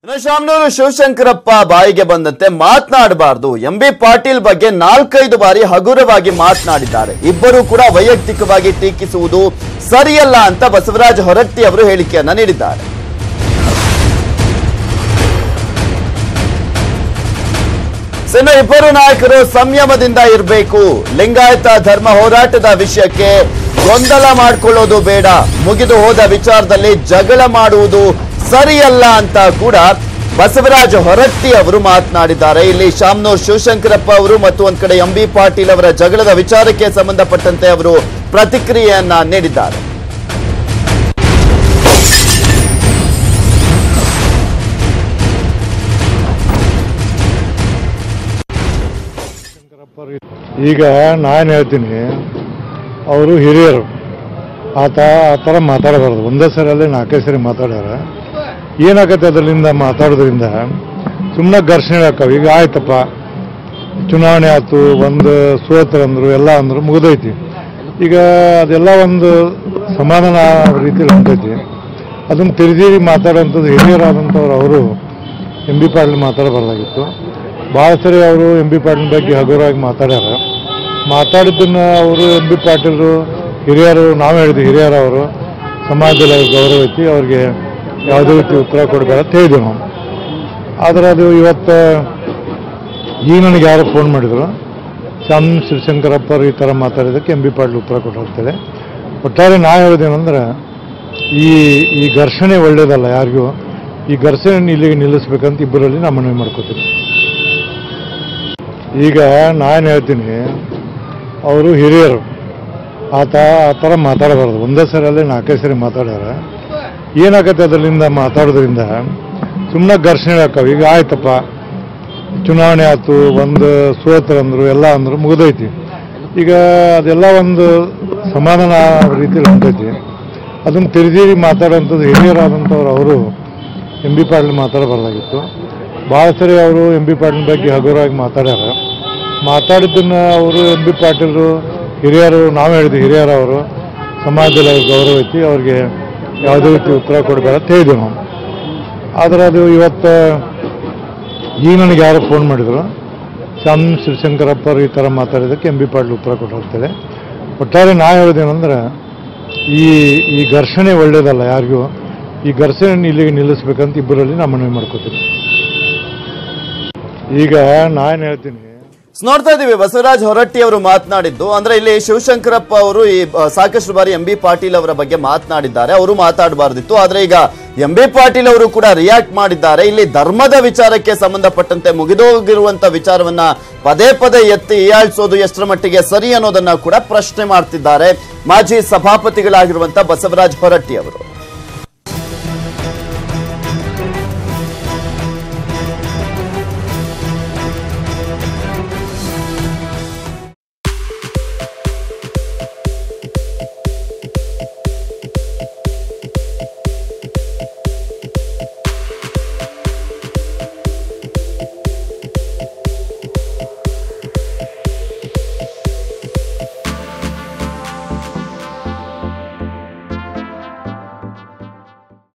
ಶಾಮನೂರು ಶಿವಶಂಕರಪ್ಪ ಬಾಯಿಗೆ ಬಂದಂತೆ ಮಾತನಾಡಬಾರದು. ಎಂಬಿ ಪಾಟೀಲ್ ಬಗ್ಗೆ 4-5 ಬಾರಿ ಹಗುರವಾಗಿ ಮಾತನಾಡಿದ್ದಾರೆ. ಇಬ್ಬರು ಕೂಡ ವೈಯಕ್ತಿಕವಾಗಿ ಟೀಕಿಸುವುದು ಸರಿಯಲ್ಲ ಅಂತ ಬಸವರಾಜ ಹೊರಟ್ಟಿ ಅವರು ಹೇಳಿಕೆಯನ್ನ ನೀಡಿದ್ದಾರೆ. ಇಬ್ಬರು ನಾಯಕರು ಸಂಯಮದಿಂದ ಇರಬೇಕು. ಲಿಂಗಾಯತ ಧರ್ಮ ಹೋರಾಟದ ವಿಷಯಕ್ಕೆ ಗೊಂದಲ ಮಾಡಿಕೊಳ್ಳೋದು ಬೇಡ. ಮುಗಿದು ಹೋದ ವಿಚಾರದಲ್ಲಿ ಜಗಳ ಮಾಡುವುದು ಸರಿಯಲ್ಲ ಅಂತ ಕೂಡ ಬಸವರಾಜ ಹೊರಟ್ಟಿ ಅವರು ಮಾತನಾಡಿದ್ದಾರೆ. ಇಲ್ಲಿ ಶಾಮನೂರು ಶಿವಶಂಕರಪ್ಪ ಅವರು ಮತ್ತು ಒಂದ್ ಕಡೆ ಎಂಬಿ ಪಾಟೀಲ್ ಅವರ ಜಗಳದ ವಿಚಾರಕ್ಕೆ ಸಂಬಂಧಪಟ್ಟಂತೆ ಅವರು ಪ್ರತಿಕ್ರಿಯೆಯನ್ನ ನೀಡಿದ್ದಾರೆ. ಈಗ ನಾನು ಹೇಳ್ತೀನಿ, ಅವರು ಹಿರಿಯರು, ಆ ಥರ ಮಾತಾಡಬಾರ್ದು. ಒಂದೇ ಸರಿಯಲ್ಲಿ 4 ಸರಿ ಮಾತಾಡ್ಯಾರ. ಏನಾಗತ್ತೆ ಅದರಿಂದ ಮಾತಾಡೋದ್ರಿಂದ ಸುಮ್ಮನೆ ಘರ್ಷಣೆ ಹಾಕವು. ಈಗ ಆಯ್ತಪ್ಪ, ಚುನಾವಣೆ ಆಯ್ತು, ಒಂದು ಸೋತರಂದ್ರು ಎಲ್ಲ ಅಂದರು, ಮುಗಿದೈತಿ. ಈಗ ಅದೆಲ್ಲ ಒಂದು ಸಮಾಧಾನ ರೀತಿಯಲ್ಲಿ ಹೊಂಟೈತಿ. ಅದನ್ನು ತಿರುಗಿ ಮಾತಾಡೋಂಥದ್ದು ಹಿರಿಯರಾದಂಥವ್ರು ಅವರು ಎಂಬಿ ಪಾಟೀಲ್ ಮಾತಾಡಬಾರ್ದಾಗಿತ್ತು. ಭಾಳ ಸರಿ ಅವರು ಎಂಬಿ ಪಾಟೀಲ್ ಬಗ್ಗೆ ಹಗುರವಾಗಿ ಮಾತಾಡ್ಯಾರ. ಮಾತಾಡಿದ್ದನ್ನು ಅವರು ಎಂಬಿ ಪಾಟೀಲರು ಹಿರಿಯರು, ನಾವು ಹೇಳಿದ್ವಿ ಹಿರಿಯರು, ಅವರು ಸಮಾಜದಲ್ಲಿ ಗೌರವ ಐತಿ, ಅವ್ರಿಗೆ ಯಾವುದೇ ರೀತಿ ಉತ್ತರ ಕೊಡಬೇಡ ಅಂತ ಹೇಳಿದ್ವಿ ನಾವು. ಆದರೆ ಅದು ಇವತ್ತು ಈಗ ನನಗೆ ಯಾರು ಫೋನ್ ಮಾಡಿದ್ರು, ಶಾಮನೂರು ಶಿವಶಂಕರಪ್ಪ ಅವರು ಈ ಥರ ಮಾತಾಡಿದ್ದಕ್ಕೆ ಎಂಬಿ ಪಾಟೀಲ್ ಉತ್ತರ ಕೊಟ್ಟಿರ್ತೇವೆ. ಒಟ್ಟಾರೆ ನಾ ಹೇಳೋದೇನೆಂದ್ರೆ, ಈ ಘರ್ಷಣೆ ಒಳ್ಳೇದಲ್ಲ ಯಾರಿಗೂ. ಈ ಘರ್ಷಣೆ ಇಲ್ಲಿಗೆ ನಿಲ್ಲಿಸ್ಬೇಕಂತ ಇಬ್ಬರಲ್ಲಿ ನಾನು ಮನವಿ ಮಾಡ್ಕೋತೀನಿ. ಈಗ ನಾನು ಹೇಳ್ತೀನಿ, ಅವರು ಹಿರಿಯರು, ಆ ಥರ ಮಾತಾಡಬಾರ್ದು. ಒಂದೇ ಸರಿಯಲ್ಲಿ 4 ಸರಿ ಮಾತಾಡ್ಯಾರ. ಏನಾಗತ್ತೆ ಅದರಿಂದ ಮಾತಾಡೋದ್ರಿಂದ ಸುಮ್ಮನೆ ಘರ್ಷಣೆ ಹಾಕವು. ಈಗ ಆಯ್ತಪ್ಪ, ಚುನಾವಣೆ ಆಯ್ತು, ಒಂದು ಸೋತರಂದ್ರು ಎಲ್ಲ ಅಂದರು, ಮುಗಿದೈತಿ. ಈಗ ಅದೆಲ್ಲ ಒಂದು ಸಮಾಧಾನ ರೀತಿಯಲ್ಲಿ ಹೊಂಟೈತಿ. ಅದನ್ನು ತಿರುಗಿ ಮಾತಾಡೋಂಥದ್ದು ಹಿರಿಯರಾದಂಥವ್ರು ಅವರು ಎಂಬಿ ಪಾಟೀಲ್ ಮಾತಾಡಬಾರ್ದಾಗಿತ್ತು. ಭಾಳ ಸರಿ ಅವರು ಎಂಬಿ ಪಾಟೀಲ್ ಬಗ್ಗೆ ಹಗುರವಾಗಿ ಮಾತಾಡ್ಯಾರ. ಮಾತಾಡಿದ್ದನ್ನು ಅವರು ಎಂಬಿ ಪಾಟೀಲರು ಹಿರಿಯರು, ನಾವು ಹೇಳಿದ್ವಿ ಹಿರಿಯರು, ಅವರು ಸಮಾಜದಲ್ಲಿ ಗೌರವ ಐತಿ, ಅವ್ರಿಗೆ ಯಾವುದೇ ರೀತಿ ಉತ್ತರ ಕೊಡಬೇಡ ಅಂತ ಹೇಳಿದ್ವಿ ನಾವು. ಆದರೆ ಅದು ಇವತ್ತು ಈಗ ನನಗೆ ಯಾರು ಫೋನ್ ಮಾಡಿದ್ರು, ಶಾಮನೂರು ಶಿವಶಂಕರಪ್ಪ ಅವರು ಈ ಥರ ಮಾತಾಡಿದ್ದಕ್ಕೆ ಎಂಬಿ ಪಾಟೀಲ್ ಉತ್ತರ ಕೊಟ್ಟಿರ್ತೇವೆ. ಒಟ್ಟಾರೆ ನಾ ಹೇಳೋದೇನೆಂದ್ರೆ, ಈ ಘರ್ಷಣೆ ಒಳ್ಳೇದಲ್ಲ ಯಾರಿಗೂ. ಈ ಘರ್ಷಣೆ ಇಲ್ಲಿಗೆ ನಿಲ್ಲಿಸ್ಬೇಕಂತ ಇಬ್ಬರಲ್ಲಿ ನಾನು ಮನವಿ ಮಾಡ್ಕೋತೀನಿ. ಈಗ ನಾನು ಹೇಳ್ತೀನಿ, ನೋಡ್ತಾ ಇದೀವಿ ಬಸವರಾಜ ಹೊರಟ್ಟಿ ಅವರು ಮಾತನಾಡಿದ್ದು. ಅಂದ್ರೆ ಇಲ್ಲಿ ಶಿವಶಂಕರಪ್ಪ ಅವರು ಈ ಸಾಕಷ್ಟು ಬಾರಿ ಎಂಬಿ ಪಾಟೀಲ್ ಅವರ ಬಗ್ಗೆ ಮಾತನಾಡಿದ್ದಾರೆ. ಅವರು ಮಾತಾಡಬಾರ್ದಿತ್ತು, ಆದ್ರೆ ಈಗ ಎಂಬಿ ಪಾಟೀಲ್ ಅವರು ಕೂಡ ರಿಯಾಕ್ಟ್ ಮಾಡಿದ್ದಾರೆ. ಇಲ್ಲಿ ಧರ್ಮದ ವಿಚಾರಕ್ಕೆ ಸಂಬಂಧಪಟ್ಟಂತೆ ಮುಗಿದೋಗಿರುವಂತ ವಿಚಾರವನ್ನ ಪದೇ ಪದೇ ಎತ್ತಿ ಹೀಯಾಳಿಸೋದು ಎಷ್ಟರ ಮಟ್ಟಿಗೆ ಸರಿ ಅನ್ನೋದನ್ನ ಕೂಡ ಪ್ರಶ್ನೆ ಮಾಡ್ತಿದ್ದಾರೆ ಮಾಜಿ ಸಭಾಪತಿಗಳಾಗಿರುವಂತ ಬಸವರಾಜ ಹೊರಟ್ಟಿ ಅವರು.